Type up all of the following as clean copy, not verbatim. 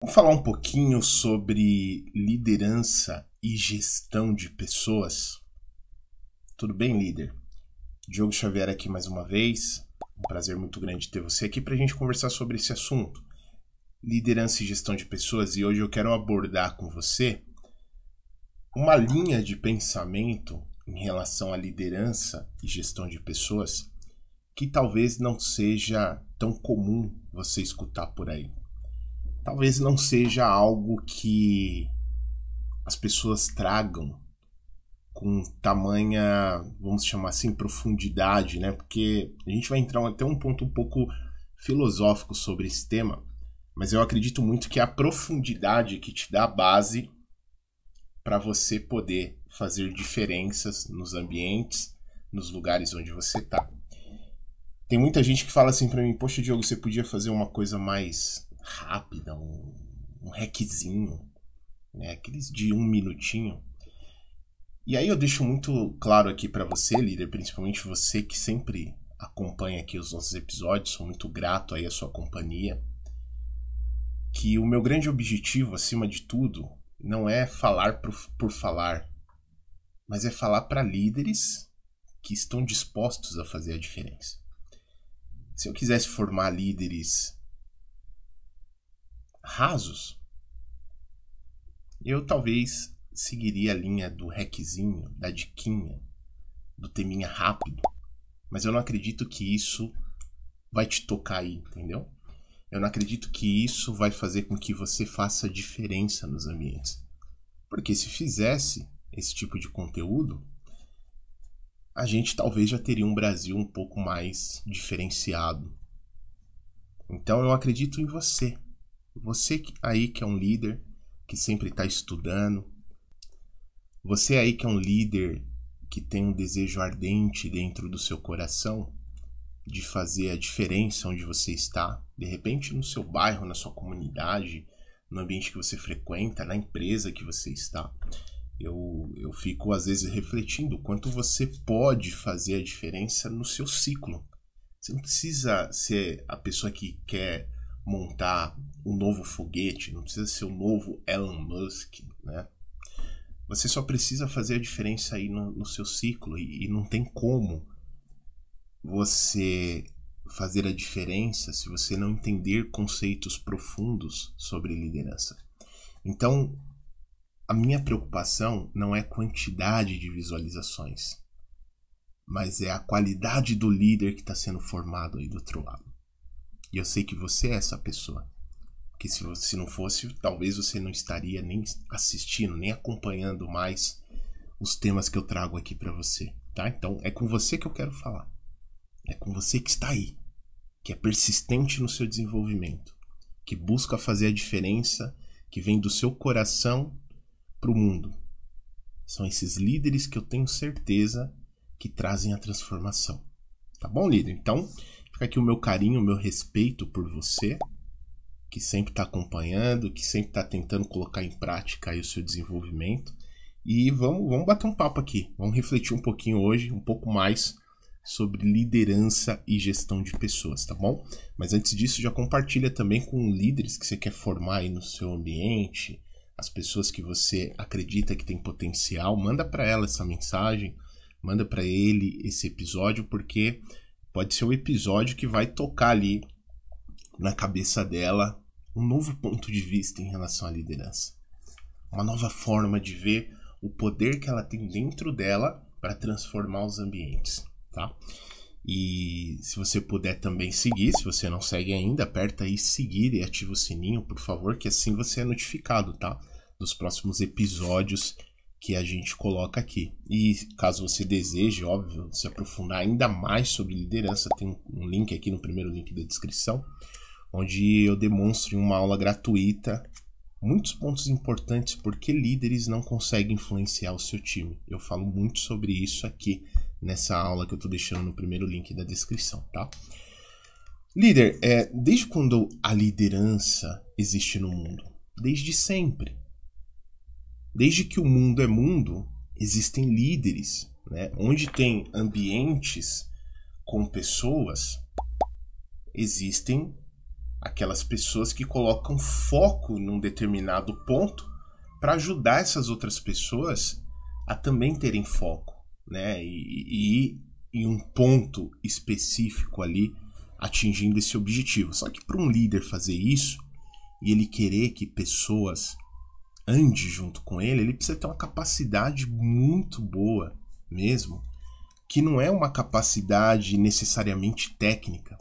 Vamos falar um pouquinho sobre liderança e gestão de pessoas. Tudo bem, líder? Diogo Xavier aqui mais uma vez. Um prazer muito grande ter você aqui para a gente conversar sobre esse assunto. Liderança e gestão de pessoas. E hoje eu quero abordar com você uma linha de pensamento em relação à liderança e gestão de pessoas que talvez não seja tão comum você escutar por aí. Talvez não seja algo que as pessoas tragam com tamanha, vamos chamar assim, profundidade, né? Porque a gente vai entrar até um ponto um pouco filosófico sobre esse tema, mas eu acredito muito que é a profundidade que te dá a base para você poder fazer diferenças nos ambientes, nos lugares onde você está. Tem muita gente que fala assim para mim: poxa, Diogo, você podia fazer uma coisa mais rápida, um hackzinho, né? Aqueles de um minutinho. E aí eu deixo muito claro aqui para você, líder, principalmente você que sempre acompanha aqui os nossos episódios, sou muito grato aí à sua companhia, que o meu grande objetivo, acima de tudo, não é falar por falar, mas é falar para líderes que estão dispostos a fazer a diferença. Se eu quisesse formar líderes rasos, eu talvez seguiria a linha do hackzinho, da diquinha, do teminha rápido. Mas eu não acredito que isso vai te tocar aí, entendeu? Eu não acredito que isso vai fazer com que você faça diferença nos ambientes. Porque se fizesse esse tipo de conteúdo, a gente talvez já teria um Brasil um pouco mais diferenciado. Então eu acredito em você. Você aí que é um líder, que sempre está estudando. Você aí que é um líder que tem um desejo ardente dentro do seu coração de fazer a diferença onde você está, de repente no seu bairro, na sua comunidade, no ambiente que você frequenta, na empresa que você está. Eu fico às vezes refletindo o quanto você pode fazer a diferença no seu ciclo. Você não precisa ser a pessoa que quer montar um novo foguete, não precisa ser o novo Elon Musk, né? Você só precisa fazer a diferença aí no seu ciclo e não tem como você fazer a diferença se você não entender conceitos profundos sobre liderança. Então, a minha preocupação não é quantidade de visualizações, mas é a qualidade do líder que está sendo formado aí do outro lado. E eu sei que você é essa pessoa. Que se não fosse, talvez você não estaria nem assistindo, nem acompanhando mais os temas que eu trago aqui para você, tá? Então é com você que eu quero falar. É com você que está aí, que é persistente no seu desenvolvimento, que busca fazer a diferença, que vem do seu coração para o mundo. São esses líderes que eu tenho certeza que trazem a transformação. Tá bom, líder? Então, fica aqui o meu carinho, o meu respeito por você, que sempre está acompanhando, que sempre está tentando colocar em prática aí o seu desenvolvimento. E vamos bater um papo aqui. Vamos refletir um pouquinho hoje, um pouco mais sobre liderança e gestão de pessoas, tá bom? Mas antes disso, já compartilha também com líderes que você quer formar aí no seu ambiente, as pessoas que você acredita que tem potencial. Manda para ela essa mensagem, manda para ele esse episódio, porque pode ser o episódio que vai tocar ali na cabeça dela um novo ponto de vista em relação à liderança. Uma nova forma de ver o poder que ela tem dentro dela para transformar os ambientes, tá? E se você puder também seguir, se você não segue ainda, aperta aí seguir e ativa o sininho, por favor, que assim você é notificado, tá? Dos próximos episódios que a gente coloca aqui. E caso você deseje, óbvio, se aprofundar ainda mais sobre liderança, tem um link aqui no primeiro link da descrição, onde eu demonstro em uma aula gratuita muitos pontos importantes porque líderes não conseguem influenciar o seu time. Eu falo muito sobre isso aqui nessa aula que eu estou deixando no primeiro link da descrição, tá? Líder, desde quando a liderança existe no mundo? Desde sempre. Desde que o mundo é mundo, existem líderes, né? Onde tem ambientes com pessoas, existem aquelas pessoas que colocam foco num determinado ponto para ajudar essas outras pessoas a também terem foco, né? E ir em um ponto específico ali, atingindo esse objetivo. Só que para um líder fazer isso e ele querer que pessoas andem junto com ele, ele precisa ter uma capacidade muito boa mesmo, que não é uma capacidade necessariamente técnica,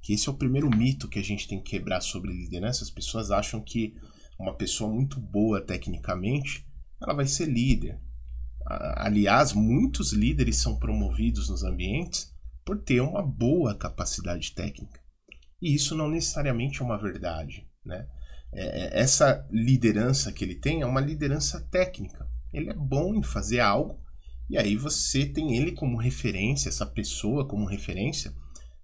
que esse é o primeiro mito que a gente tem que quebrar sobre liderança. As pessoas acham que uma pessoa muito boa tecnicamente, ela vai ser líder. Aliás, muitos líderes são promovidos nos ambientes por ter uma boa capacidade técnica. E isso não necessariamente é uma verdade, né? Essa liderança que ele tem é uma liderança técnica. Ele é bom em fazer algo, e aí você tem ele como referência, essa pessoa como referência,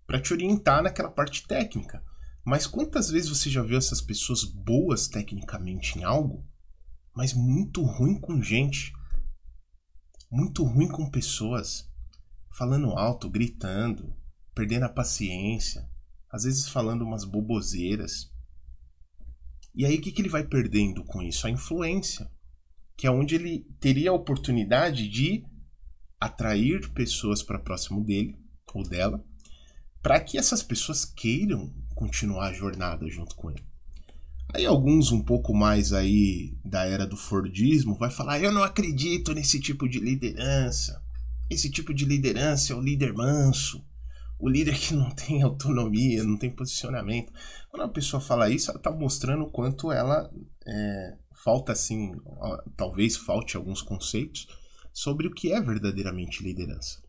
para te orientar naquela parte técnica. Mas quantas vezes você já viu essas pessoas boas tecnicamente em algo, mas muito ruim com gente, muito ruim com pessoas, falando alto, gritando, perdendo a paciência, às vezes falando umas boboseiras. E aí o que ele vai perdendo com isso? A influência, que é onde ele teria a oportunidade de atrair pessoas para próximo dele ou dela, para que essas pessoas queiram continuar a jornada junto com ele. Aí alguns um pouco mais aí da era do Fordismo vai falar: eu não acredito nesse tipo de liderança. Esse tipo de liderança é o líder manso, o líder que não tem autonomia, não tem posicionamento. Quando a pessoa fala isso, ela está mostrando o quanto ela falta, assim, talvez falte alguns conceitos sobre o que é verdadeiramente liderança.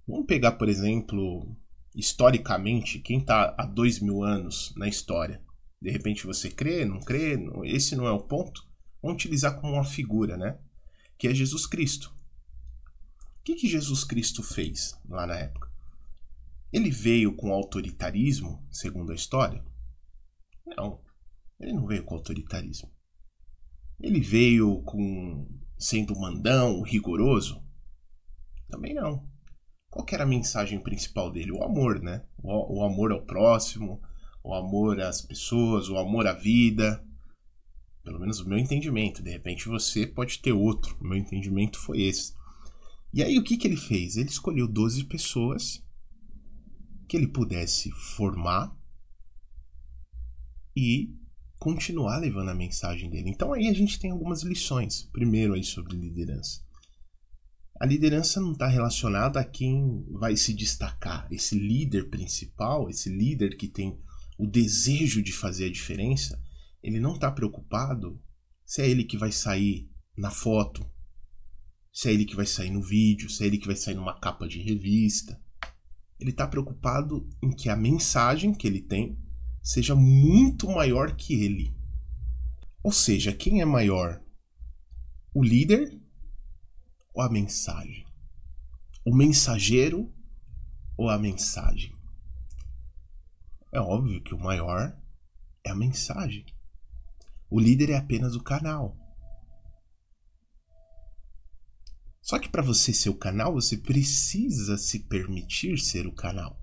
Vamos pegar, por exemplo, historicamente, quem está há 2000 anos na história. De repente você crê, não crê, esse não é o ponto. Vamos utilizar como uma figura, né? Que é Jesus Cristo. O que Jesus Cristo fez lá na época? Ele veio com autoritarismo, segundo a história? Não, ele não veio com autoritarismo. Ele veio sendo mandão, rigoroso? Também não. Qual que era a mensagem principal dele? O amor, né? O amor ao próximo, o amor às pessoas, o amor à vida. Pelo menos o meu entendimento. De repente você pode ter outro. O meu entendimento foi esse. E aí o que ele fez? Ele escolheu 12 pessoas que ele pudesse formar e continuar levando a mensagem dele. Então aí a gente tem algumas lições. Primeiro aí sobre liderança. A liderança não está relacionada a quem vai se destacar. Esse líder principal, esse líder que tem o desejo de fazer a diferença, ele não está preocupado se é ele que vai sair na foto, se é ele que vai sair no vídeo, se é ele que vai sair numa capa de revista. Ele está preocupado em que a mensagem que ele tem seja muito maior que ele. Ou seja, quem é maior? O líder ou a mensagem? O mensageiro ou a mensagem? É óbvio que o maior é a mensagem. O líder é apenas o canal. Só que para você ser o canal, você precisa se permitir ser o canal.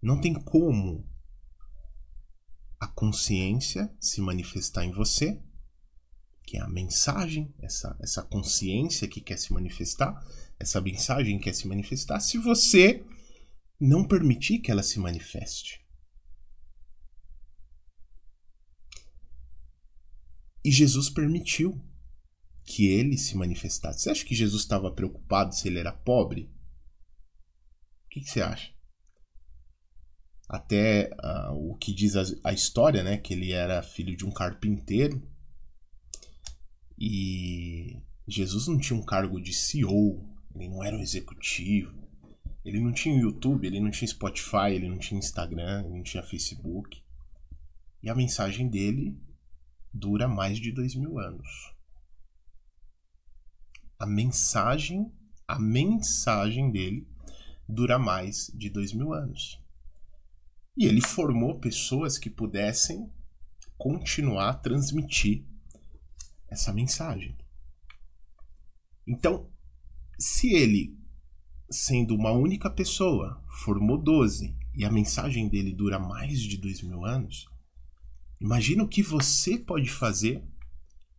Não tem como a consciência se manifestar em você, que é a mensagem, essa consciência que quer se manifestar, essa mensagem que quer se manifestar, se você não permitir que ela se manifeste. E Jesus permitiu que ele se manifestasse. Você acha que Jesus estava preocupado se ele era pobre? O que você acha? Até o que diz a história, né? Que ele era filho de um carpinteiro. E Jesus não tinha um cargo de CEO, ele não era um executivo, ele não tinha YouTube, ele não tinha Spotify, ele não tinha Instagram, ele não tinha Facebook. E a mensagem dele dura mais de 2000 anos. A mensagem dele dura mais de 2000 anos. E ele formou pessoas que pudessem continuar a transmitir essa mensagem. Então, se ele, sendo uma única pessoa, formou 12 e a mensagem dele dura mais de 2000 anos, imagina o que você pode fazer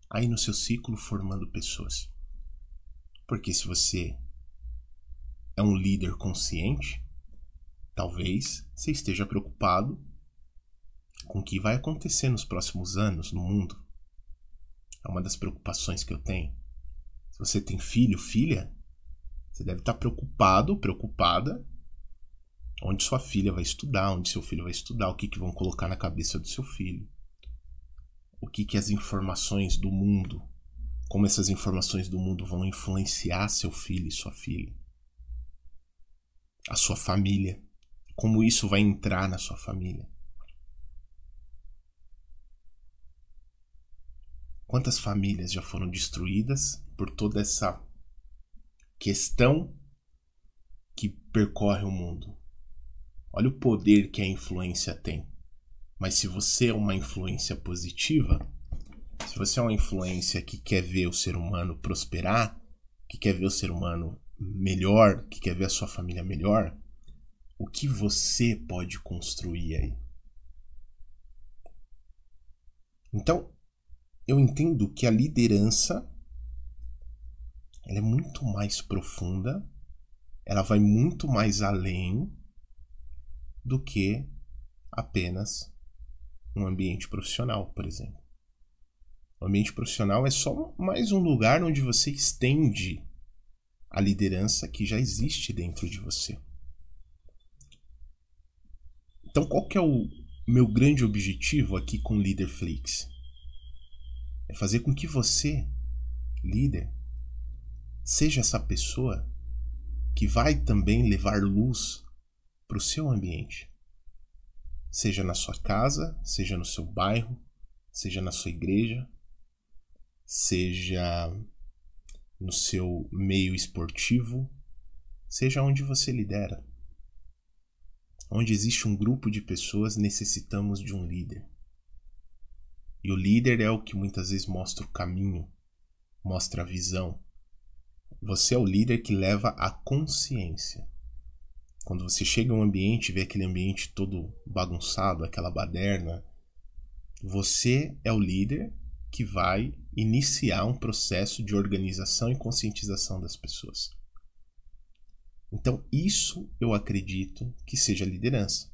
aí no seu ciclo formando pessoas. Porque se você é um líder consciente, talvez você esteja preocupado com o que vai acontecer nos próximos anos no mundo. É uma das preocupações que eu tenho. Se você tem filho, filha, você deve estar preocupado, preocupada, onde sua filha vai estudar, onde seu filho vai estudar, o que vão colocar na cabeça do seu filho. O que as informações do mundo, como essas informações do mundo vão influenciar seu filho e sua filha. A sua família, como isso vai entrar na sua família. Quantas famílias já foram destruídas por toda essa questão que percorre o mundo? Olha o poder que a influência tem. Mas se você é uma influência positiva, se você é uma influência que quer ver o ser humano prosperar, que quer ver o ser humano melhor, que quer ver a sua família melhor, o que você pode construir aí? Então, eu entendo que a liderança ela é muito mais profunda, ela vai muito mais além do que apenas um ambiente profissional, por exemplo. O ambiente profissional é só mais um lugar onde você estende a liderança que já existe dentro de você. Então, qual que é o meu grande objetivo aqui com o Leaderflix? É fazer com que você, líder, seja essa pessoa que vai também levar luz para o seu ambiente. Seja na sua casa, seja no seu bairro, seja na sua igreja, seja no seu meio esportivo, seja onde você lidera. Onde existe um grupo de pessoas, necessitamos de um líder. E o líder é o que muitas vezes mostra o caminho, mostra a visão. Você é o líder que leva a consciência. Quando você chega a um ambiente e vê aquele ambiente todo bagunçado, aquela baderna, você é o líder que vai iniciar um processo de organização e conscientização das pessoas. Então, isso eu acredito que seja liderança.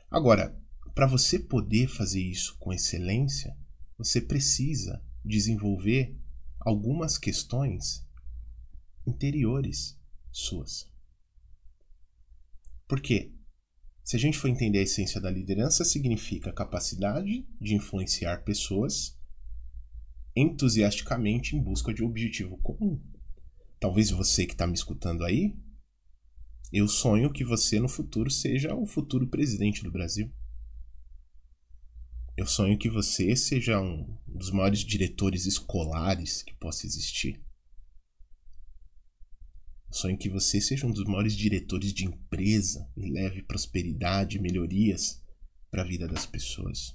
Agora, para você poder fazer isso com excelência, você precisa desenvolver algumas questões interiores suas. Por quê? Se a gente for entender a essência da liderança, significa a capacidade de influenciar pessoas entusiasticamente em busca de um objetivo comum. Talvez você que está me escutando aí, eu sonho que você no futuro seja o futuro presidente do Brasil. Eu sonho que você seja um dos maiores diretores escolares que possa existir. Eu sonho que você seja um dos maiores diretores de empresa e leve prosperidade e melhorias para a vida das pessoas.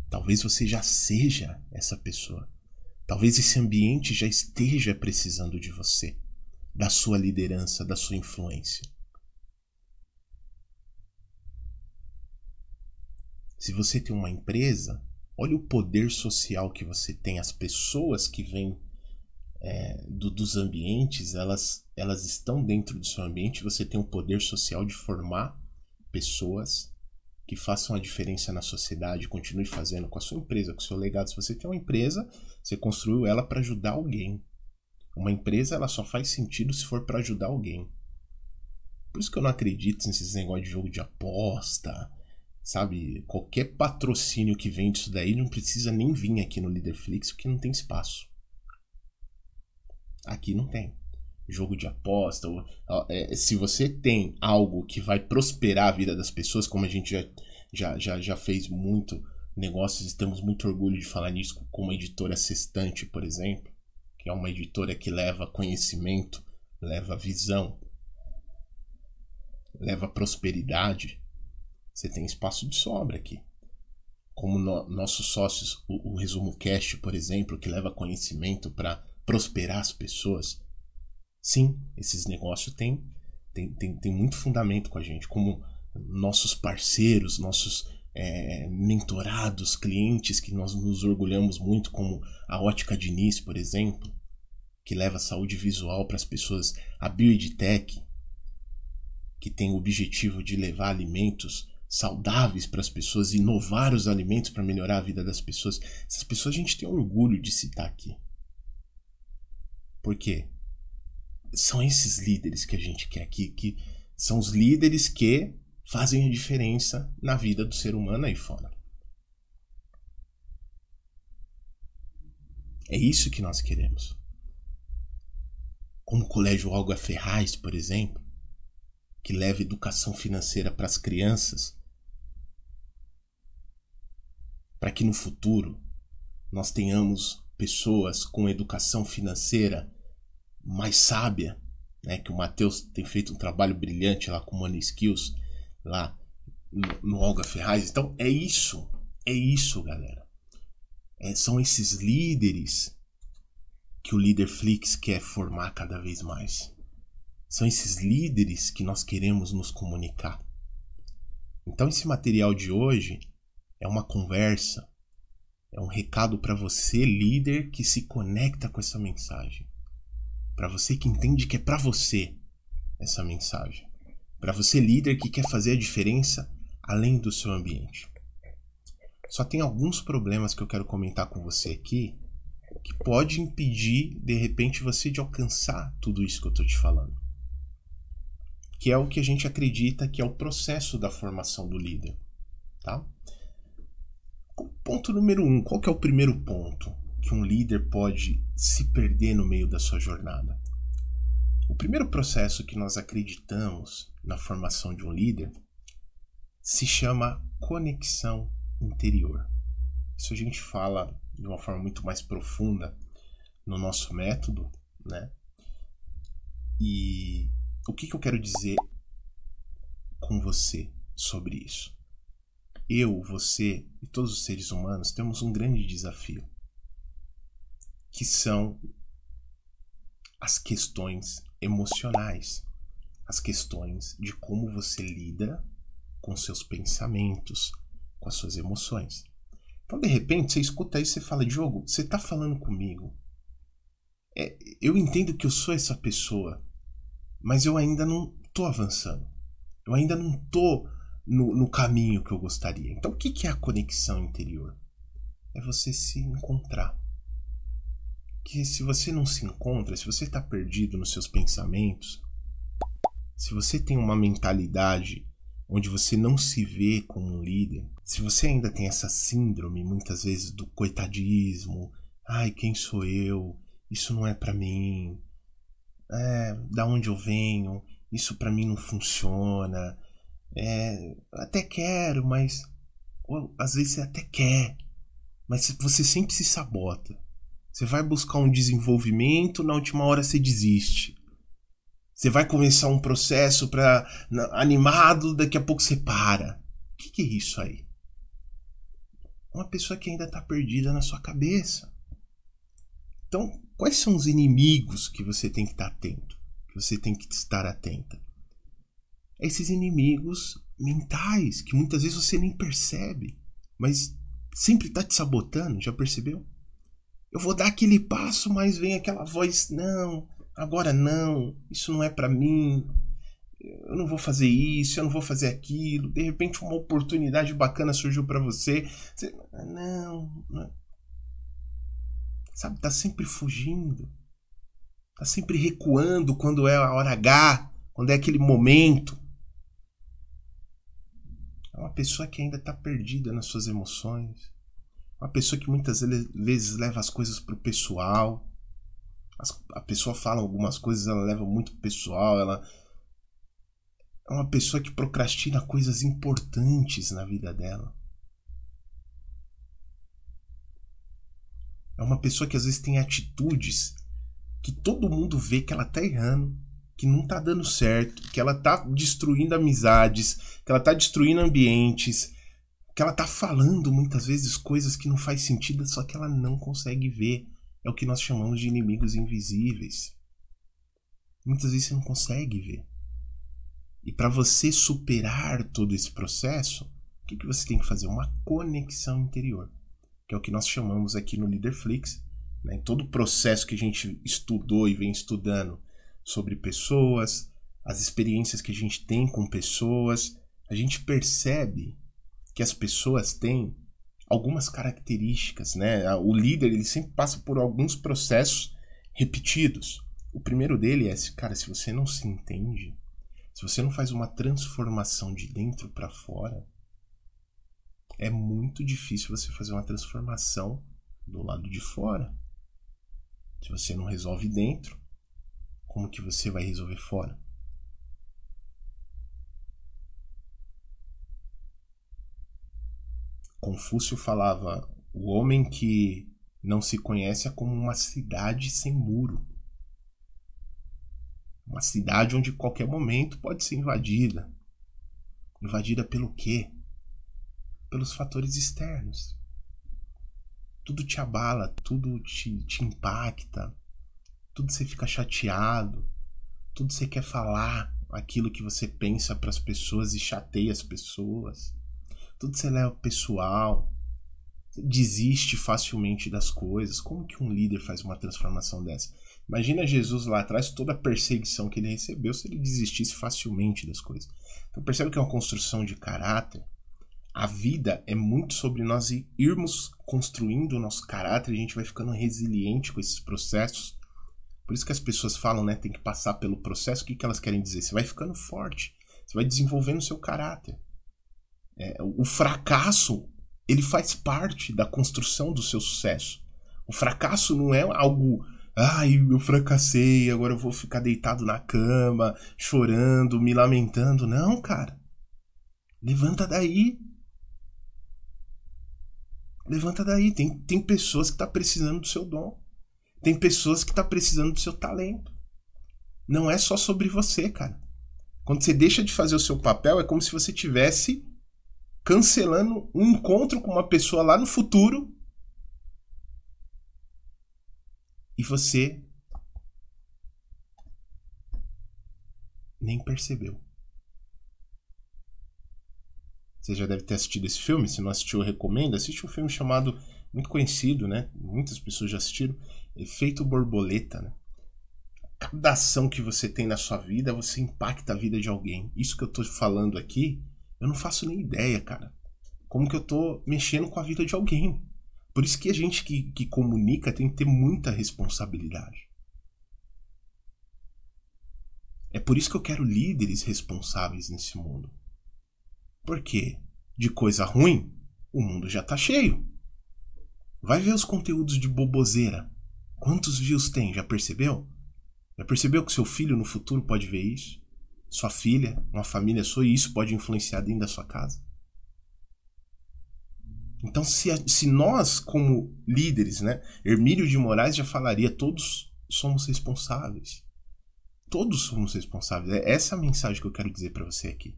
Talvez você já seja essa pessoa. Talvez esse ambiente já esteja precisando de você, da sua liderança, da sua influência. Se você tem uma empresa, olha o poder social que você tem. As pessoas que vêm dos ambientes, elas estão dentro do seu ambiente. Você tem o poder social de formar pessoas que façam a diferença na sociedade, continue fazendo com a sua empresa, com o seu legado. Se você tem uma empresa, você construiu ela para ajudar alguém. Uma empresa ela só faz sentido se for para ajudar alguém. Por isso que eu não acredito nesses negócios de jogo de aposta, sabe? Qualquer patrocínio que vem disso daí não precisa nem vir aqui no Leaderflix, porque não tem espaço. Aqui não tem. Jogo de aposta. Se você tem algo que vai prosperar a vida das pessoas, como a gente já fez muito negócios, estamos muito orgulhosos de falar nisso, como a editora Sextante, por exemplo, que é uma editora que leva conhecimento, leva visão, leva prosperidade. Você tem espaço de sobra aqui. Como nossos sócios, o Resumo Cast, por exemplo, que leva conhecimento para prosperar as pessoas. Sim, esses negócios têm tem muito fundamento com a gente, como nossos parceiros, nossos mentorados, clientes que nós nos orgulhamos muito, como a Ótica Diniz, por exemplo, que leva saúde visual para as pessoas, a BioEdTech, que tem o objetivo de levar alimentos saudáveis para as pessoas, inovar os alimentos para melhorar a vida das pessoas. Essas pessoas a gente tem orgulho de citar aqui. Por quê? São esses líderes que a gente quer aqui, que são os líderes que fazem a diferença na vida do ser humano aí fora. É isso que nós queremos. Como o Colégio Olga Ferraz, por exemplo, que leva educação financeira para as crianças, para que no futuro nós tenhamos pessoas com educação financeira mais sábia, né? Que o Matheus tem feito um trabalho brilhante lá com o Money Skills, lá no Olga Ferraz. Então é isso, galera. São esses líderes que o Leaderflix quer formar cada vez mais. São esses líderes que nós queremos nos comunicar. Então esse material de hoje é uma conversa, é um recado para você, líder, que se conecta com essa mensagem. Para você que entende que é para você essa mensagem. Para você, líder, que quer fazer a diferença além do seu ambiente. Só tem alguns problemas que eu quero comentar com você aqui que pode impedir, de repente, você de alcançar tudo isso que eu estou te falando. Que é o que a gente acredita que é o processo da formação do líder. Tá? Ponto número 1. Qual que é o primeiro ponto que um líder pode se perder no meio da sua jornada? O primeiro processo que nós acreditamos na formação de um líder se chama conexão interior. Isso a gente fala de uma forma muito mais profunda no nosso método, né? E o que eu quero dizer com você sobre isso? Eu, você e todos os seres humanos temos um grande desafio, que são as questões emocionais, as questões de como você lida com seus pensamentos, com as suas emoções. Então, de repente, você escuta isso e você fala: Diogo, você está falando comigo. Eu entendo que eu sou essa pessoa, mas eu ainda não estou avançando. Eu ainda não estou no caminho que eu gostaria. Então, o que é a conexão interior? É você se encontrar. Que se você não se encontra, se você está perdido nos seus pensamentos, se você tem uma mentalidade onde você não se vê como um líder, se você ainda tem essa síndrome, muitas vezes, do coitadismo, ai, quem sou eu? Isso não é pra mim, da onde eu venho, isso pra mim não funciona, até quero, mas ou, às vezes você até quer, mas você sempre se sabota. Você vai buscar um desenvolvimento, na última hora você desiste. Você vai começar um processo animado, daqui a pouco você para. O que é isso aí? Uma pessoa que ainda está perdida na sua cabeça. Então, quais são os inimigos que você tem que estar atento? Que você tem que estar atenta? Esses inimigos mentais, que muitas vezes você nem percebe, mas sempre está te sabotando, já percebeu? Eu vou dar aquele passo, mas vem aquela voz: não, agora não, isso não é pra mim, eu não vou fazer isso, eu não vou fazer aquilo. De repente uma oportunidade bacana surgiu pra você, não. Sabe, tá sempre fugindo, tá sempre recuando quando é a hora H, quando é aquele momento. É uma pessoa que ainda tá perdida nas suas emoções. Uma pessoa que muitas vezes leva as coisas pro pessoal. A pessoa fala algumas coisas, ela leva muito pro pessoal. Ela é uma pessoa que procrastina coisas importantes na vida dela. É uma pessoa que às vezes tem atitudes que todo mundo vê que ela tá errando, que não tá dando certo, que ela tá destruindo amizades, que ela tá destruindo ambientes, que ela tá falando muitas vezes coisas que não faz sentido, só que ela não consegue ver. É o que nós chamamos de inimigos invisíveis. Muitas vezes você não consegue ver. E para você superar todo esse processo, o que você tem que fazer? Uma conexão interior, que é o que nós chamamos aqui no Leaderflix, né? Em todo o processo que a gente estudou e vem estudando sobre pessoas, as experiências que a gente tem com pessoas, a gente percebe que as pessoas têm algumas características, né? O líder, ele sempre passa por alguns processos repetidos. O primeiro dele é, cara, se você não se entende, se você não faz uma transformação de dentro para fora, é muito difícil você fazer uma transformação do lado de fora. Se você não resolve dentro, como que você vai resolver fora? Confúcio falava, o homem que não se conhece é como uma cidade sem muro. Uma cidade onde qualquer momento pode ser invadida. Invadida pelo quê? Pelos fatores externos. Tudo te abala, tudo te impacta, tudo você fica chateado, tudo você quer falar aquilo que você pensa para as pessoas e chateia as pessoas. Tudo você leva pessoal, você desiste facilmente das coisas. Como que um líder faz uma transformação dessa? Imagina Jesus lá atrás, toda a perseguição que ele recebeu se ele desistisse facilmente das coisas. Então percebe que é uma construção de caráter. A vida é muito sobre nós irmos construindo o nosso caráter, e a gente vai ficando resiliente com esses processos. Por isso que as pessoas falam, né, tem que passar pelo processo. O que elas querem dizer? Você vai ficando forte, você vai desenvolvendo o seu caráter. O fracasso, ele faz parte da construção do seu sucesso. O fracasso não é algo, ai, eu fracassei, agora eu vou ficar deitado na cama, chorando, me lamentando. Não, cara. Levanta daí. Levanta daí. Tem pessoas que estão precisando do seu dom. Tem pessoas que estão precisando do seu talento. Não é só sobre você, cara. Quando você deixa de fazer o seu papel, é como se você tivesse cancelando um encontro com uma pessoa lá no futuro e você nem percebeu. Você já deve ter assistido esse filme. Se não assistiu, eu recomendo. Assiste um filme chamado, muito conhecido, né? Muitas pessoas já assistiram, Efeito Borboleta, né? Cada ação que você tem na sua vida, você impacta a vida de alguém. Isso que eu tô falando aqui, eu não faço nem ideia, cara. Como que eu tô mexendo com a vida de alguém. Por isso que a gente que comunica tem que ter muita responsabilidade. É por isso que eu quero líderes responsáveis nesse mundo. Porque de coisa ruim, o mundo já tá cheio. Vai ver os conteúdos de boboseira. Quantos views tem? Já percebeu? Já percebeu que seu filho no futuro pode ver isso? Sua filha, uma família sua, e isso pode influenciar dentro da sua casa? Então, se nós, como líderes, né, Hermílio de Moraes já falaria, todos somos responsáveis. Todos somos responsáveis. É essa a mensagem que eu quero dizer para você aqui.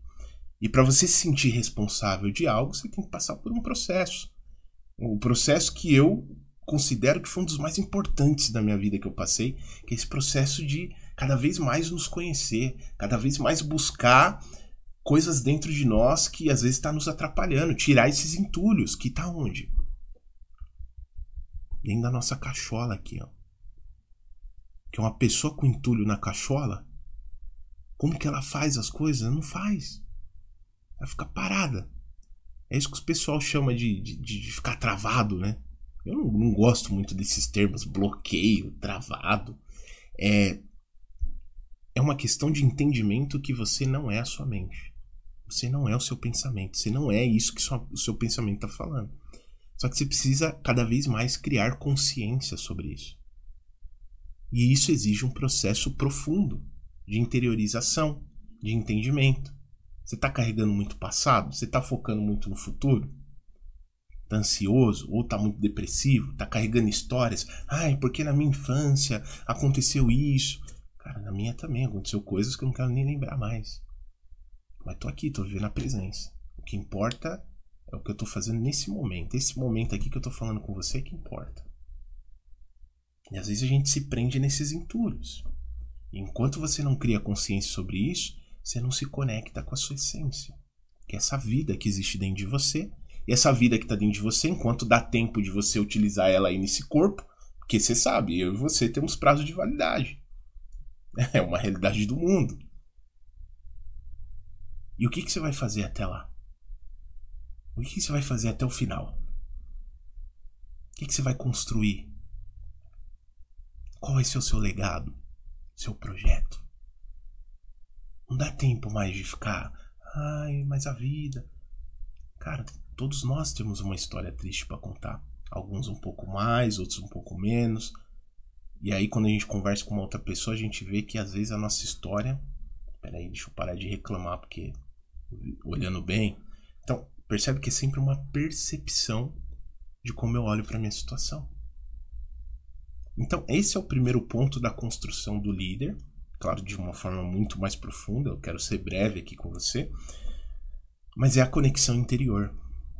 E para você se sentir responsável de algo, você tem que passar por um processo. O processo que eu considero que foi um dos mais importantes da minha vida que eu passei, que é esse processo de cada vez mais nos conhecer, cada vez mais buscar coisas dentro de nós que às vezes está nos atrapalhando, tirar esses entulhos, que está onde? Dentro da nossa cachola aqui, ó. Que uma pessoa com entulho na cachola, como que ela faz as coisas? Ela não faz. Ela fica parada. É isso que o pessoal chama de ficar travado, né? Eu não gosto muito desses termos, bloqueio, travado. É uma questão de entendimento que você não é a sua mente. Você não é o seu pensamento. Você não é isso que o seu pensamento está falando. Só que você precisa cada vez mais criar consciência sobre isso. E isso exige um processo profundo de interiorização, de entendimento. Você está carregando muito passado? Você está focando muito no futuro? Está ansioso? Ou está muito depressivo? Está carregando histórias? Ai, porque na minha infância aconteceu isso. Cara, na minha também aconteceu coisas que eu não quero nem lembrar mais. Mas tô aqui, tô vivendo a presença. O que importa é o que eu tô fazendo nesse momento. Esse momento aqui que eu tô falando com você é que importa. E às vezes a gente se prende nesses entulhos. E enquanto você não cria consciência sobre isso, você não se conecta com a sua essência, que é essa vida que existe dentro de você. E essa vida que está dentro de você, enquanto dá tempo de você utilizar ela aí nesse corpo, porque você sabe, eu e você temos prazo de validade. É uma realidade do mundo. E o que você vai fazer até lá? O que você vai fazer até o final? O que você vai construir? Qual vai ser o seu legado? Seu projeto? Não dá tempo mais de ficar, ai, mas a vida... Cara, todos nós temos uma história triste para contar. Alguns um pouco mais, outros um pouco menos. E aí quando a gente conversa com uma outra pessoa, a gente vê que às vezes a nossa história... Peraí, deixa eu parar de reclamar, porque... Olhando bem... Então, percebe que é sempre uma percepção de como eu olho para minha situação. Então, esse é o primeiro ponto da construção do líder. Claro, de uma forma muito mais profunda. Eu quero ser breve aqui com você. Mas é a conexão interior.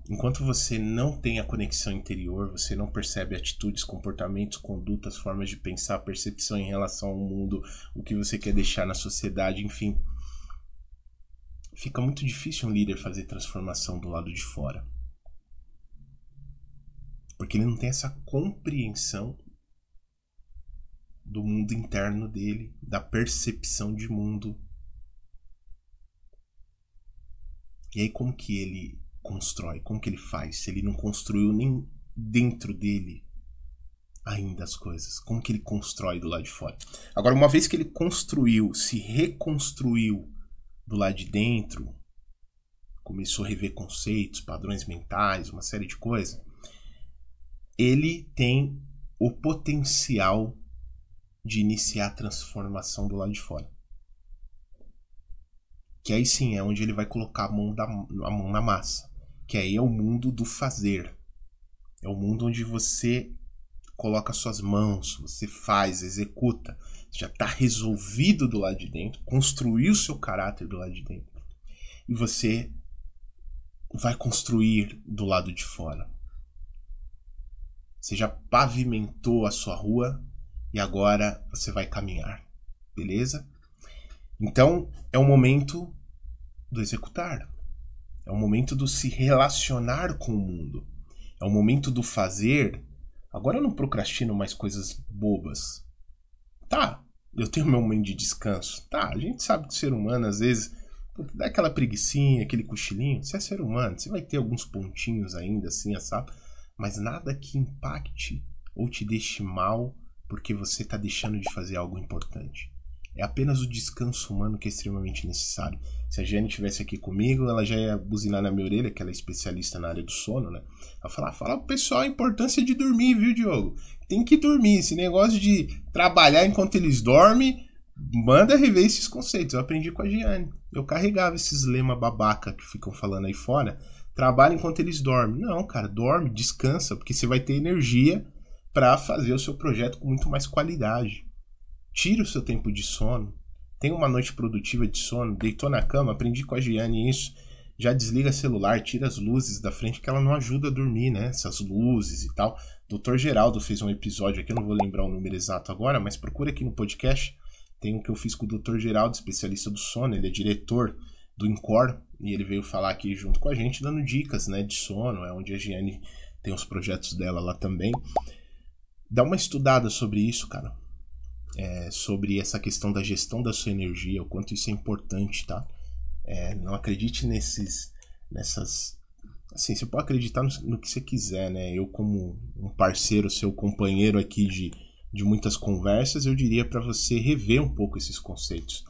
Enquanto você não tem a conexão interior, você não percebe atitudes, comportamentos, condutas, formas de pensar, percepção em relação ao mundo, o que você quer deixar na sociedade, enfim. Fica muito difícil um líder fazer transformação do lado de fora. Porque ele não tem essa compreensão do mundo interno dele, da percepção de mundo. E aí como que ele constrói? Como que ele faz? Se ele não construiu nem dentro dele ainda as coisas. Como que ele constrói do lado de fora? Agora, uma vez que ele construiu, se reconstruiu do lado de dentro, começou a rever conceitos, padrões mentais, uma série de coisas, ele tem o potencial de iniciar a transformação do lado de fora. Que aí sim é onde ele vai colocar a mão na massa. Que aí é o mundo do fazer. É o mundo onde você coloca suas mãos, você faz, executa. Já está resolvido do lado de dentro, construiu seu caráter do lado de dentro. E você vai construir do lado de fora. Você já pavimentou a sua rua e agora você vai caminhar. Beleza? Então, é o momento do executar. É o momento do se relacionar com o mundo. É o momento do fazer. Agora eu não procrastino mais coisas bobas. Tá, eu tenho meu momento de descanso. Tá, a gente sabe que o ser humano, às vezes, dá aquela preguicinha, aquele cochilinho. Você é ser humano, você vai ter alguns pontinhos ainda, assim, sabe? Mas nada que impacte ou te deixe mal porque você está deixando de fazer algo importante. É apenas o descanso humano que é extremamente necessário. Se a Jane estivesse aqui comigo, ela já ia buzinar na minha orelha, que ela é especialista na área do sono, né? Ela fala pro pessoal a importância de dormir, viu, Diogo? Tem que dormir. Esse negócio de trabalhar enquanto eles dormem, manda rever esses conceitos. Eu aprendi com a Giane. Eu carregava esses lema babaca que ficam falando aí fora. Trabalha enquanto eles dormem. Não, cara, dorme, descansa, porque você vai ter energia para fazer o seu projeto com muito mais qualidade. Tira o seu tempo de sono. Tenha uma noite produtiva de sono. Deitou na cama, aprendi com a Giane isso. Já desliga celular, tira as luzes da frente, que ela não ajuda a dormir, né? Essas luzes e tal. Dr. Geraldo fez um episódio aqui, eu não vou lembrar o número exato agora, mas procura aqui no podcast. Tem um que eu fiz com o Dr. Geraldo, especialista do sono. Ele é diretor do INCOR e ele veio falar aqui junto com a gente, dando dicas, né, de sono. É onde a Giane tem os projetos dela lá também. Dá uma estudada sobre isso, cara. Sobre essa questão da gestão da sua energia, o quanto isso é importante, tá? Não acredite nessas... Assim, você pode acreditar no que você quiser, né? Eu, como um parceiro, seu companheiro aqui de muitas conversas, eu diria para você rever um pouco esses conceitos.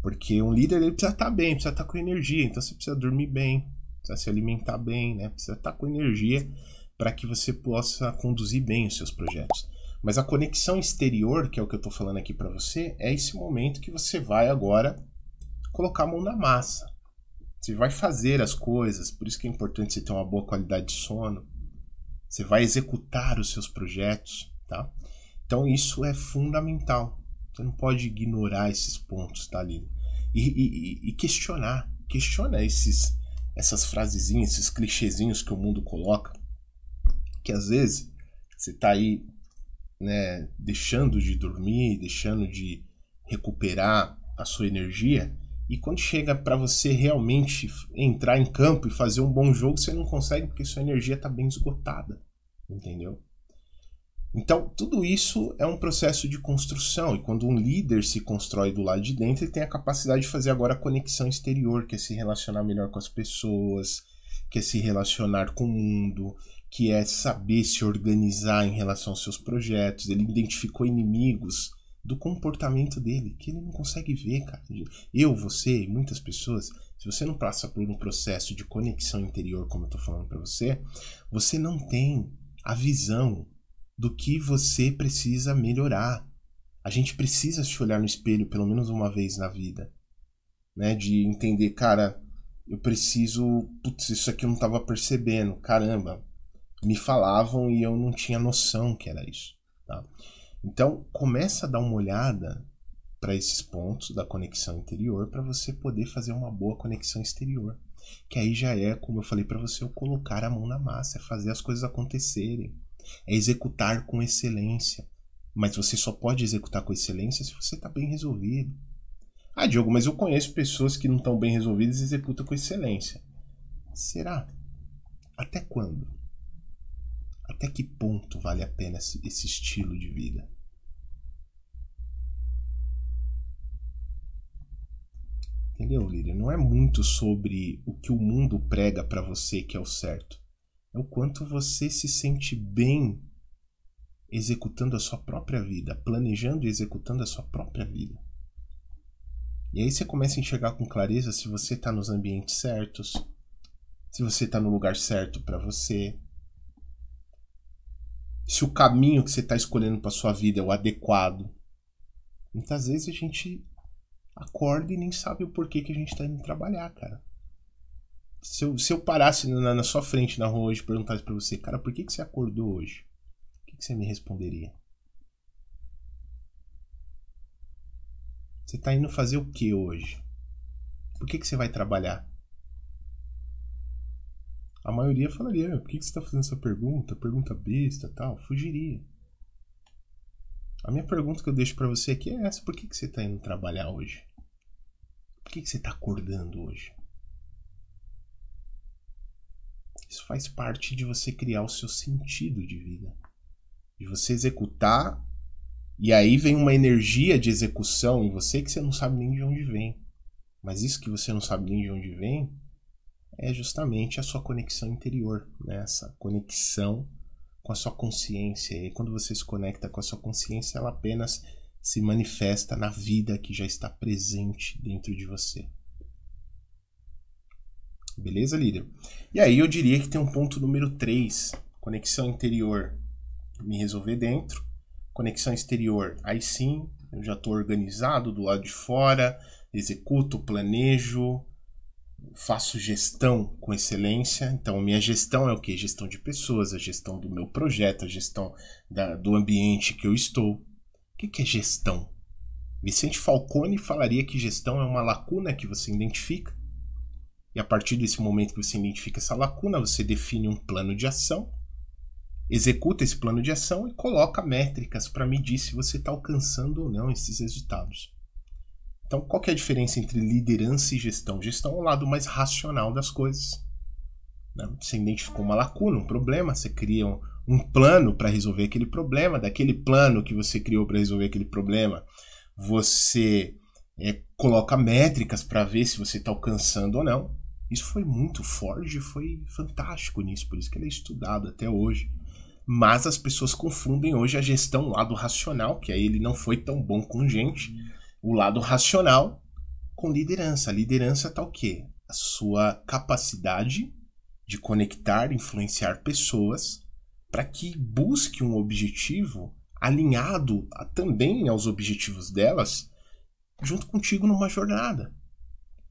Porque um líder, ele precisa estar bem, precisa estar com energia. Então você precisa dormir bem, precisa se alimentar bem, né? Precisa estar com energia para que você possa conduzir bem os seus projetos. Mas a conexão exterior, que é o que eu estou falando aqui para você, é esse momento que você vai agora colocar a mão na massa. Você vai fazer as coisas, por isso que é importante você ter uma boa qualidade de sono. Você vai executar os seus projetos, tá? Então isso é fundamental. Você não pode ignorar esses pontos, tá, Lili? E questionar. Questiona essas frasezinhas, esses clichêzinhos que o mundo coloca. Que às vezes você tá aí, né, deixando de dormir, deixando de recuperar a sua energia, E quando chega para você realmente entrar em campo e fazer um bom jogo, você não consegue porque sua energia está bem esgotada, entendeu? Então, tudo isso é um processo de construção, e quando um líder se constrói do lado de dentro, ele tem a capacidade de fazer agora a conexão exterior, que é se relacionar melhor com as pessoas, que é se relacionar com o mundo, que é saber se organizar em relação aos seus projetos. Ele identificou inimigos do comportamento dele, que ele não consegue ver, cara. Eu, você e muitas pessoas, se você não passa por um processo de conexão interior, como eu tô falando para você, você não tem a visão do que você precisa melhorar. A gente precisa se olhar no espelho pelo menos uma vez na vida, né? De entender, cara, eu preciso... Putz, isso aqui eu não tava percebendo. Caramba, me falavam e eu não tinha noção que era isso, tá? Então, começa a dar uma olhada para esses pontos da conexão interior para você poder fazer uma boa conexão exterior. Que aí já é, como eu falei para você, o colocar a mão na massa, é fazer as coisas acontecerem. É executar com excelência. Mas você só pode executar com excelência se você está bem resolvido. Ah, Diogo, mas eu conheço pessoas que não estão bem resolvidas e executam com excelência. Será? Até quando? Até que ponto vale a pena esse estilo de vida? Entendeu, líder? Não é muito sobre o que o mundo prega para você que é o certo. É o quanto você se sente bem executando a sua própria vida, planejando e executando a sua própria vida. E aí você começa a enxergar com clareza se você está nos ambientes certos, se você está no lugar certo para você, se o caminho que você está escolhendo para sua vida é o adequado. Muitas vezes a gente acorda e nem sabe o porquê que a gente está indo trabalhar, cara. Se eu parasse na sua frente na rua hoje e perguntasse pra você, cara, por que você acordou hoje? O que você me responderia? Você tá indo fazer o que hoje? Por que você vai trabalhar? A maioria falaria, por que você tá fazendo essa pergunta? Pergunta besta, tal, fugiria. A minha pergunta que eu deixo pra você aqui é essa, por que você tá indo trabalhar hoje? Por que você tá acordando hoje? Isso faz parte de você criar o seu sentido de vida. De você executar, e aí vem uma energia de execução em você que você não sabe nem de onde vem. Mas isso que você não sabe nem de onde vem é justamente a sua conexão interior, né? Essa conexão com a sua consciência. E quando você se conecta com a sua consciência, ela apenas se manifesta na vida que já está presente dentro de você. Beleza, líder? E aí eu diria que tem um ponto número 3, conexão interior, me resolver dentro. Conexão exterior, aí sim, eu já estou organizado do lado de fora, executo, planejo, faço gestão com excelência. Então, minha gestão é o quê? Gestão de pessoas, a gestão do meu projeto, a gestão do ambiente que eu estou. O que é gestão? Vicente Falcone falaria que gestão é uma lacuna que você identifica. E a partir desse momento que você identifica essa lacuna, você define um plano de ação, executa esse plano de ação e coloca métricas para medir se você está alcançando ou não esses resultados. Então, qual que é a diferença entre liderança e gestão? Gestão é o lado mais racional das coisas. Você identificou uma lacuna, um problema, você cria um plano para resolver aquele problema. Daquele plano que você criou para resolver aquele problema, você coloca métricas para ver se você está alcançando ou não. Isso foi muito Ford, foi fantástico nisso, por isso que ele é estudado até hoje. Mas as pessoas confundem hoje a gestão, o lado racional, que aí ele não foi tão bom com gente, o lado racional com liderança. A liderança tá o quê? A sua capacidade de conectar, influenciar pessoas para que busque um objetivo alinhado também aos objetivos delas, junto contigo numa jornada.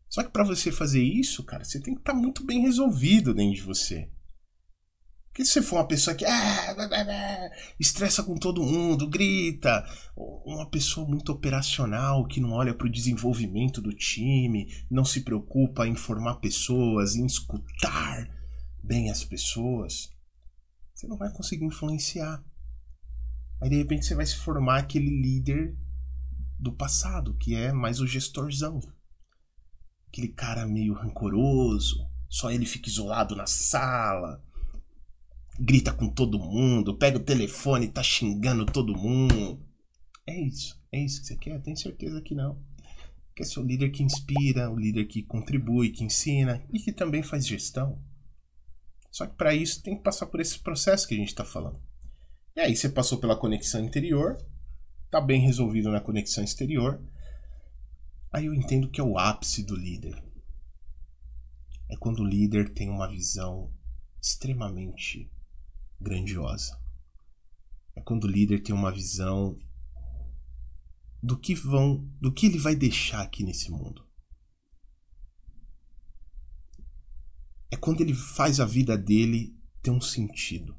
Só que para você fazer isso, cara, você tem que estar muito bem resolvido dentro de você. Porque se você for uma pessoa que estressa com todo mundo, grita, uma pessoa muito operacional, que não olha para o desenvolvimento do time, não se preocupa em formar pessoas, em escutar bem as pessoas, você não vai conseguir influenciar. Aí de repente você vai se formar aquele líder do passado, que é mais o gestorzão. aquele cara meio rancoroso, só ele fica isolado na sala, grita com todo mundo, pega o telefone e tá xingando todo mundo. É isso que você quer? Tenho certeza que não. Quer ser o líder que inspira, o líder que contribui, que ensina e que também faz gestão. Só que para isso tem que passar por esse processo que a gente está falando. E aí você passou pela conexão interior, tá bem resolvido na conexão exterior. Aí eu entendo que é o ápice do líder. É quando o líder tem uma visão extremamente grandiosa. É quando o líder tem uma visão do que ele vai deixar aqui nesse mundo. É quando ele faz a vida dele ter um sentido.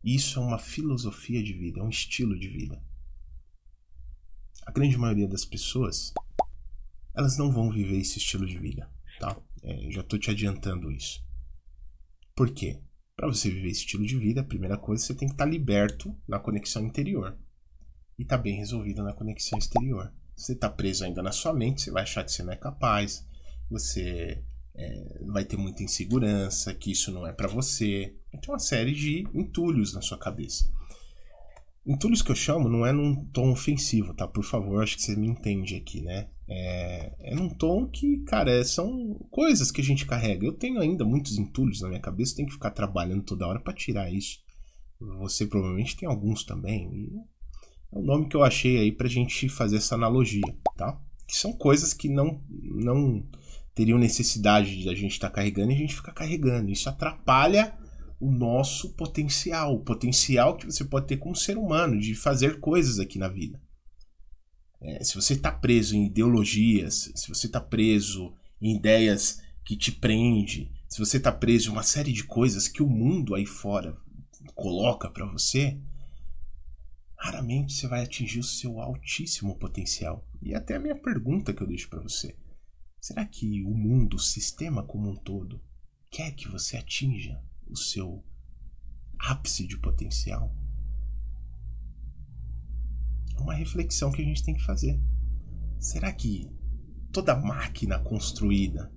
Isso é uma filosofia de vida, é um estilo de vida. A grande maioria das pessoas, elas não vão viver esse estilo de vida, tá? Já tô te adiantando isso. Por quê? Para você viver esse estilo de vida, a primeira coisa, você tem que estar liberto na conexão interior. E tá bem resolvido na conexão exterior. Se você tá preso ainda na sua mente, você vai achar que você não é capaz, você vai ter muita insegurança, que isso não é para você. Tem uma série de entulhos na sua cabeça. Entulhos que eu chamo não é num tom ofensivo, tá? Por favor, acho que você me entende aqui, né? É num tom que, cara, são coisas que a gente carrega. Eu tenho ainda muitos entulhos na minha cabeça, tenho que ficar trabalhando toda hora para tirar isso. Você provavelmente tem alguns também. E é o nome que eu achei aí pra gente fazer essa analogia, tá? Que são coisas que não teriam necessidade de a gente estar carregando e a gente fica carregando. Isso atrapalha o nosso potencial. O potencial que você pode ter como ser humano de fazer coisas aqui na vida. Se você está preso em ideologias, se você está preso em ideias que te prende, se você está preso em uma série de coisas que o mundo aí fora coloca para você, raramente você vai atingir o seu altíssimo potencial. E até a minha pergunta que eu deixo para você. Será que o mundo, o sistema como um todo, quer que você atinja o seu ápice de potencial? É uma reflexão que a gente tem que fazer. Será que toda máquina construída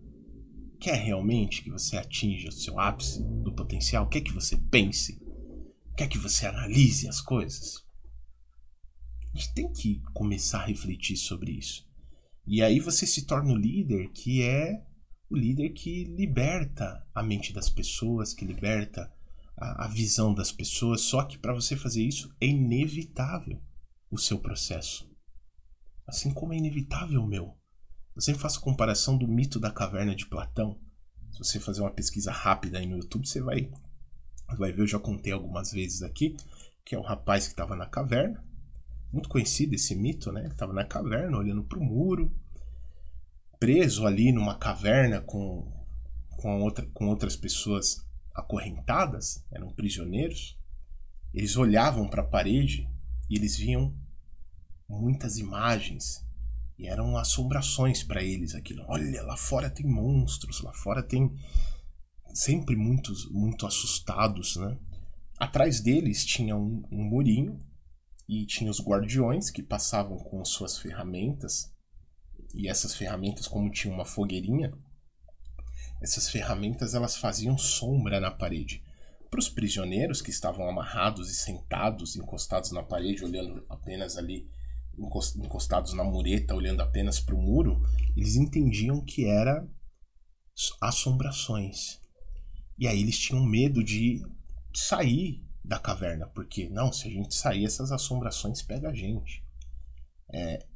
quer realmente que você atinja o seu ápice do potencial? Quer que você pense? Quer que você analise as coisas? A gente tem que começar a refletir sobre isso. E aí você se torna o líder que é o líder que liberta a mente das pessoas, que liberta a visão das pessoas. Só que para você fazer isso é inevitável o seu processo. Assim como é inevitável o meu. Eu sempre faço comparação do mito da caverna de Platão. Se você fazer uma pesquisa rápida aí no YouTube, você vai ver, eu já contei algumas vezes aqui, que é um rapaz que estava na caverna. Muito conhecido esse mito, né? Ele estava na caverna, olhando para o muro, preso ali numa caverna com outras pessoas acorrentadas, eram prisioneiros. Eles olhavam para a parede e eles viam muitas imagens e eram assombrações para eles aquilo. Olha, lá fora tem monstros, lá fora tem sempre muito assustados, né? Atrás deles tinha um murinho e tinha os guardiões que passavam com suas ferramentas. E essas ferramentas, como tinha uma fogueirinha, essas ferramentas elas faziam sombra na parede. Para os prisioneiros que estavam amarrados e sentados, encostados na parede, olhando apenas ali, encostados na mureta, olhando apenas para o muro, eles entendiam que era assombrações. E aí eles tinham medo de sair da caverna, porque não, se a gente sair, essas assombrações pegam a gente.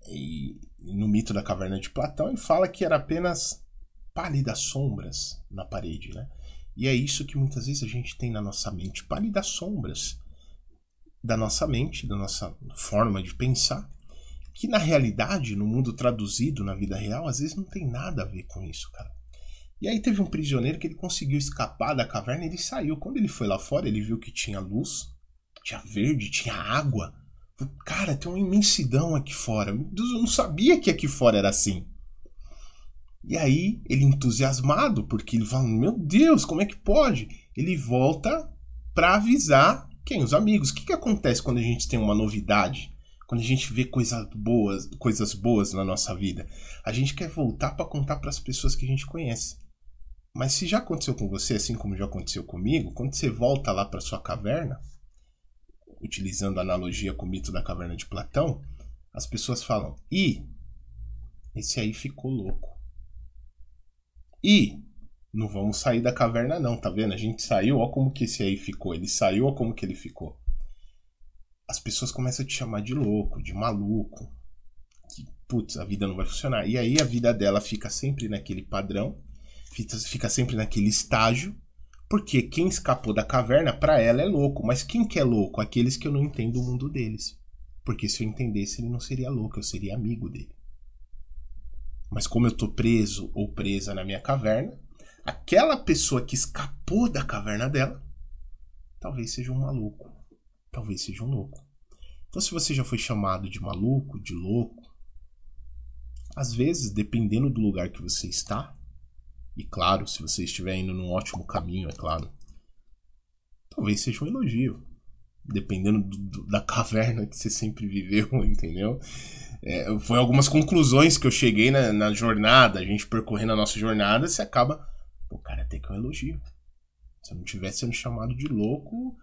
E no mito da caverna de Platão ele fala que era apenas pálidas sombras na parede, né? E é isso que muitas vezes a gente tem na nossa mente, pálidas sombras da nossa mente, da nossa forma de pensar, que na realidade, no mundo traduzido, na vida real, às vezes não tem nada a ver com isso, cara. E aí teve um prisioneiro que ele conseguiu escapar da caverna e ele saiu. Quando ele foi lá fora, ele viu que tinha luz, tinha verde, tinha água. Cara, tem uma imensidão aqui fora. Meu Deus, eu não sabia que aqui fora era assim. E aí, ele entusiasmado, porque ele fala, meu Deus, como é que pode? Ele volta para avisar quem? Os amigos. O que acontece quando a gente tem uma novidade? quando a gente vê coisas boas na nossa vida, a gente quer voltar para contar para as pessoas que a gente conhece. Mas se já aconteceu com você, assim como já aconteceu comigo, quando você volta lá para sua caverna, utilizando a analogia com o mito da caverna de Platão, as pessoas falam: "Ih, esse aí ficou louco. Ih, não vamos sair da caverna não, tá vendo? A gente saiu, ó como que esse aí ficou. Ele saiu, ó como que ele ficou." As pessoas começam a te chamar de louco, de maluco. Que, putz, a vida não vai funcionar. E aí a vida dela fica sempre naquele padrão, fica sempre naquele estágio, porque quem escapou da caverna, pra ela é louco. Mas quem que é louco? Aqueles que eu não entendo o mundo deles. Porque se eu entendesse, ele não seria louco, eu seria amigo dele. Mas como eu tô preso ou presa na minha caverna, aquela pessoa que escapou da caverna dela, talvez seja um maluco, talvez seja um louco. Então, se você já foi chamado de maluco, de louco, às vezes, dependendo do lugar que você está, e claro, se você estiver indo num ótimo caminho, é claro, talvez seja um elogio, dependendo da caverna que você sempre viveu, entendeu? Foi algumas conclusões que eu cheguei na jornada, a gente percorrendo a nossa jornada, você acaba, pô, cara, até que é um elogio. Se eu não tivesse sendo chamado de louco,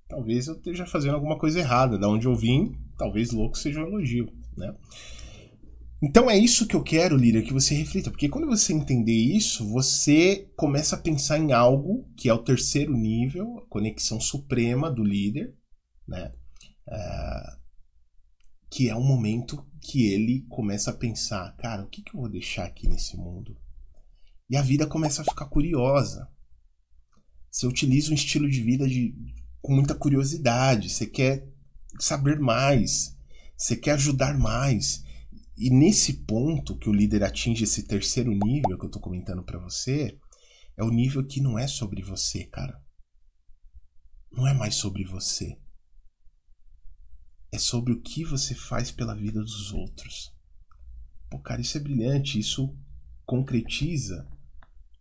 talvez eu esteja fazendo alguma coisa errada. Da onde eu vim, talvez louco seja um elogio, né? Então é isso que eu quero, líder, que você reflita. Porque quando você entender isso, você começa a pensar em algo que é o terceiro nível, a conexão suprema do líder, né? Que é um momento que ele começa a pensar, cara, o que eu vou deixar aqui nesse mundo? E a vida começa a ficar curiosa. Você utiliza um estilo de vida com muita curiosidade, você quer saber mais, você quer ajudar mais. E nesse ponto que o líder atinge esse terceiro nível que eu tô comentando pra você, é o nível que não é sobre você, cara. Não é mais sobre você. É sobre o que você faz pela vida dos outros. Pô, cara, isso é brilhante, isso concretiza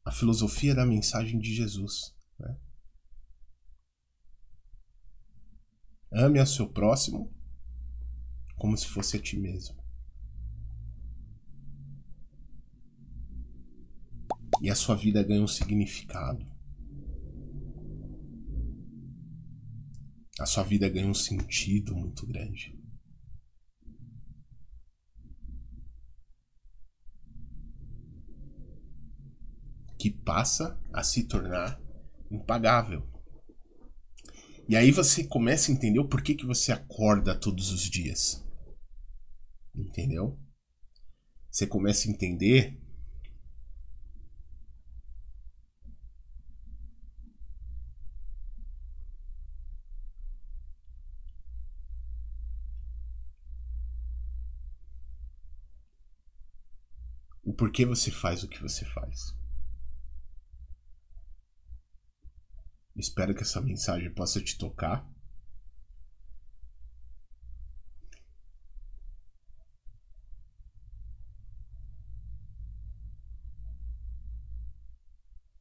a filosofia da mensagem de Jesus, né? Ame ao seu próximo como se fosse a ti mesmo. E a sua vida ganha um significado. A sua vida ganha um sentido muito grande. Que passa a se tornar impagável. E aí você começa a entender o porquê que você acorda todos os dias. Entendeu? Você começa a entender o porquê você faz o que você faz. Espero que essa mensagem possa te tocar.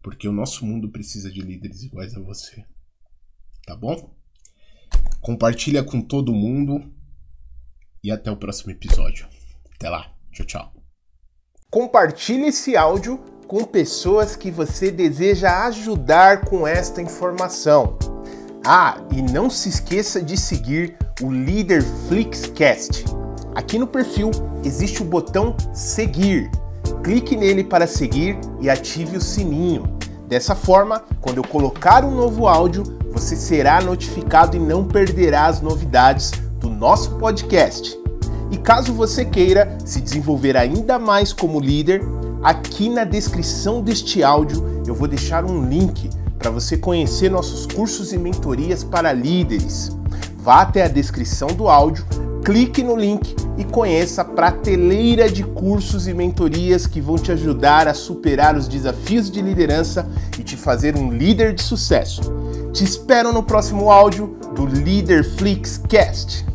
Porque o nosso mundo precisa de líderes iguais a você. Tá bom? Compartilha com todo mundo. E até o próximo episódio. Até lá. Tchau, tchau. Compartilhe esse áudio com pessoas que você deseja ajudar com esta informação. Ah, e não se esqueça de seguir o Líder Flixcast. Aqui no perfil existe o botão seguir. Clique nele para seguir e ative o sininho. Dessa forma, quando eu colocar um novo áudio, você será notificado e não perderá as novidades do nosso podcast. E caso você queira se desenvolver ainda mais como líder, aqui na descrição deste áudio eu vou deixar um link para você conhecer nossos cursos e mentorias para líderes. Vá até a descrição do áudio, clique no link e conheça a prateleira de cursos e mentorias que vão te ajudar a superar os desafios de liderança e te fazer um líder de sucesso. Te espero no próximo áudio do Líder Flixcast.